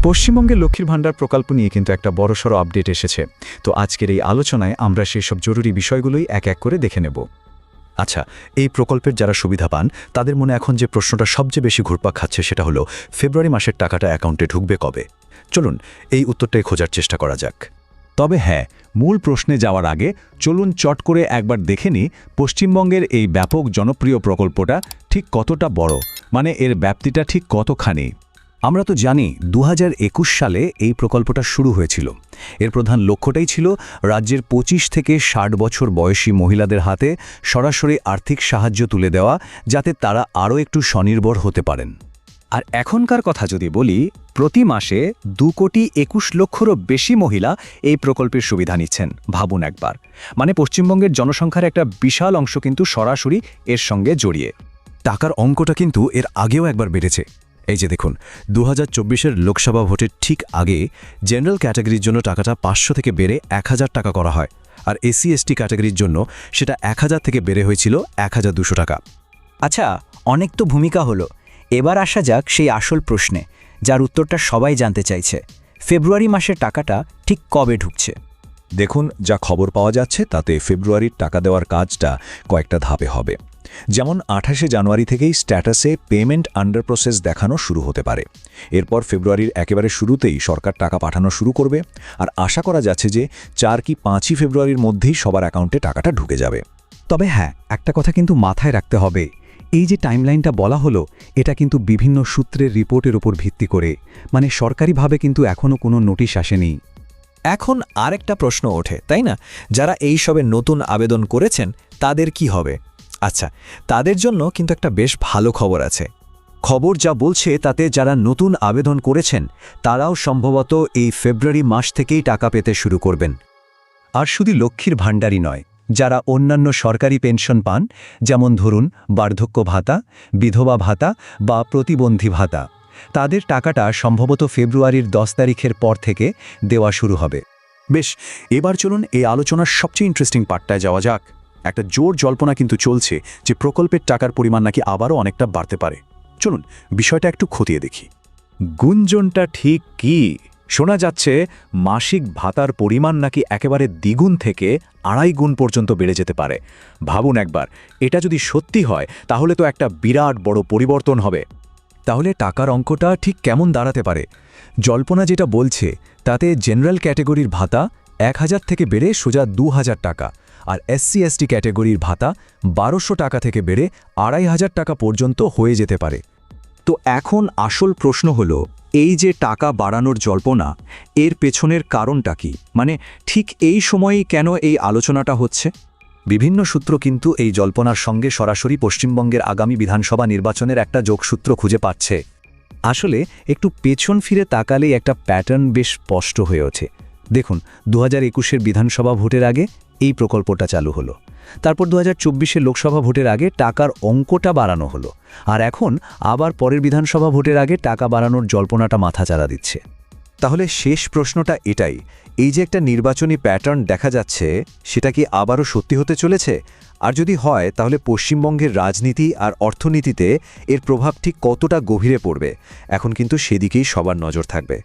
পশ্চিমবঙ্গের লক্ষ্মীর ভাণ্ডার প্রকল্প নিয়ে কিন্তু একটা বড়সড় আপডেট এসেছে। তো আজকের এই আলোচনায় আমরা সেই সব জরুরি বিষয়গুলোই এক এক করে দেখে নেব। আচ্ছা, এই প্রকল্পের যারা সুবিধা পান তাদের মনে এখন যে প্রশ্নটা সবচেয়ে বেশি ঘুরপাক খাচ্ছে সেটা হলো ফেব্রুয়ারি মাসের টাকাটা অ্যাকাউন্টে ঢুকবে কবে। চলুন এই উত্তরটাই খোঁজার চেষ্টা করা যাক। তবে হ্যাঁ, মূল প্রশ্নে যাওয়ার আগে চলুন চট করে একবার দেখে নিই পশ্চিমবঙ্গের এই ব্যাপক জনপ্রিয় প্রকল্পটা ঠিক কতটা বড়, মানে এর ব্যাপ্তিটা ঠিক কতখানি। আমরা তো জানি 2021 সালে এই প্রকল্পটা শুরু হয়েছিল। এর প্রধান লক্ষ্যটাই ছিল রাজ্যের 25 থেকে 60 বছর বয়সী মহিলাদের হাতে সরাসরি আর্থিক সাহায্য তুলে দেওয়া, যাতে তারা আরও একটু স্বনির্ভর হতে পারেন। আর এখনকার কথা যদি বলি, প্রতি মাসে 2,21,00,000-রও বেশি মহিলা এই প্রকল্পের সুবিধা নিচ্ছেন। ভাবুন একবার, মানে পশ্চিমবঙ্গের জনসংখ্যার একটা বিশাল অংশ কিন্তু সরাসরি এর সঙ্গে জড়িয়ে। টাকার অঙ্কটা কিন্তু এর আগেও একবার বেড়েছে। এই যে দেখুন, 2024-এর লোকসভা ভোটের ঠিক আগে জেনারেল ক্যাটাগরির জন্য টাকাটা 500 থেকে বেড়ে 1000 টাকা করা হয়, আর এসসি/এসটি ক্যাটাগরির জন্য সেটা 1000 থেকে বেড়ে হয়েছিল 1200 টাকা। আচ্ছা, অনেক তো ভূমিকা হলো, এবার আসা যাক সেই আসল প্রশ্নে, যার উত্তরটা সবাই জানতে চাইছে। ফেব্রুয়ারি মাসের টাকাটা ঠিক কবে ঢুকছে? দেখুন, যা খবর পাওয়া যাচ্ছে তাতে ফেব্রুয়ারির টাকা দেওয়ার কাজটা কয়েকটা ধাপে হবে। যেমন 28শে জানুয়ারি থেকেই স্ট্যাটাসে পেমেন্ট আন্ডার প্রসেস দেখানো শুরু হতে পারে। এরপর ফেব্রুয়ারির একেবারে শুরুতেই সরকার টাকা পাঠানো শুরু করবে, আর আশা করা যাচ্ছে যে 4 কি 5ই ফেব্রুয়ারির মধ্যেই সবার অ্যাকাউন্টে টাকাটা ঢুকে যাবে। তবে হ্যাঁ, একটা কথা কিন্তু মাথায় রাখতে হবে, এই যে টাইমলাইনটা বলা হলো, এটা কিন্তু বিভিন্ন সূত্রের রিপোর্টের উপর ভিত্তি করে, মানে সরকারিভাবে কিন্তু এখনও কোনো নোটিশ আসেনি। এখন আরেকটা প্রশ্ন ওঠে, তাই না? যারা এই সবে নতুন আবেদন করেছেন তাদের কি হবে? আচ্ছা, তাদের জন্য কিন্তু একটা বেশ ভালো খবর আছে। খবর যা বলছে তাতে যারা নতুন আবেদন করেছেন তারাও সম্ভবত এই ফেব্রুয়ারি মাস থেকেই টাকা পেতে শুরু করবেন। আর শুধু লক্ষ্মীর ভাণ্ডারই নয়, যারা অন্যান্য সরকারি পেনশন পান, যেমন ধরুন বার্ধক্য ভাতা, বিধবা ভাতা বা প্রতিবন্ধী ভাতা, তাদের টাকাটা সম্ভবত ফেব্রুয়ারির 10 তারিখের পর থেকে দেওয়া শুরু হবে। বেশ, এবার চলুন এই আলোচনার সবচেয়ে ইন্টারেস্টিং পার্টটায় যাওয়া যাক। একটা জোর জল্পনা কিন্তু চলছে যে প্রকল্পের টাকার পরিমাণ নাকি আবারও অনেকটা বাড়তে পারে। চলুন বিষয়টা একটু খতিয়ে দেখি। গুঞ্জনটা ঠিক কি? শোনা যাচ্ছে মাসিক ভাতার পরিমাণ নাকি একেবারে দ্বিগুণ থেকে 2.5 গুণ পর্যন্ত বেড়ে যেতে পারে। ভাবুন একবার, এটা যদি সত্যি হয় তাহলে তো একটা বিরাট বড় পরিবর্তন হবে। তাহলে টাকার অঙ্কটা ঠিক কেমন দাঁড়াতে পারে? জল্পনা যেটা বলছে তাতে জেনারেল ক্যাটেগরির ভাতা 1000 থেকে বেড়ে সোজা 2000 টাকা, আর এসসি/এসটি ক্যাটেগরির ভাতা 1200 টাকা থেকে বেড়ে 2500 টাকা পর্যন্ত হয়ে যেতে পারে। তো এখন আসল প্রশ্ন হলো, এই যে টাকা বাড়ানোর জল্পনা, এর পেছনের কারণটা কি? মানে ঠিক এই সময়েই কেন এই আলোচনাটা হচ্ছে? বিভিন্ন সূত্র কিন্তু এই জল্পনার সঙ্গে সরাসরি পশ্চিমবঙ্গের আগামী বিধানসভা নির্বাচনের একটা যোগসূত্র খুঁজে পাচ্ছে। আসলে একটু পেছন ফিরে তাকালেই একটা প্যাটার্ন বেশ স্পষ্ট হয়ে ওঠে। দেখুন, 2021-এর বিধানসভা ভোটের আগে এই প্রকল্পটা চালু হলো। তারপর 2024-এর লোকসভা ভোটের আগে টাকার অঙ্কটা বাড়ানো হলো, আর এখন আবার পরের বিধানসভা ভোটের আগে টাকা বাড়ানোর জল্পনাটা মাথাচাড়া দিচ্ছে। তাহলে শেষ প্রশ্নটা এটাই, এই যে একটা নির্বাচনী প্যাটার্ন দেখা যাচ্ছে, সেটা কি আবারও সত্যি হতে চলেছে? আর যদি হয় তাহলে পশ্চিমবঙ্গের রাজনীতি আর অর্থনীতিতে এর প্রভাব ঠিক কতটা গভীরে পড়বে? এখন কিন্তু সেদিকেই সবার নজর থাকবে।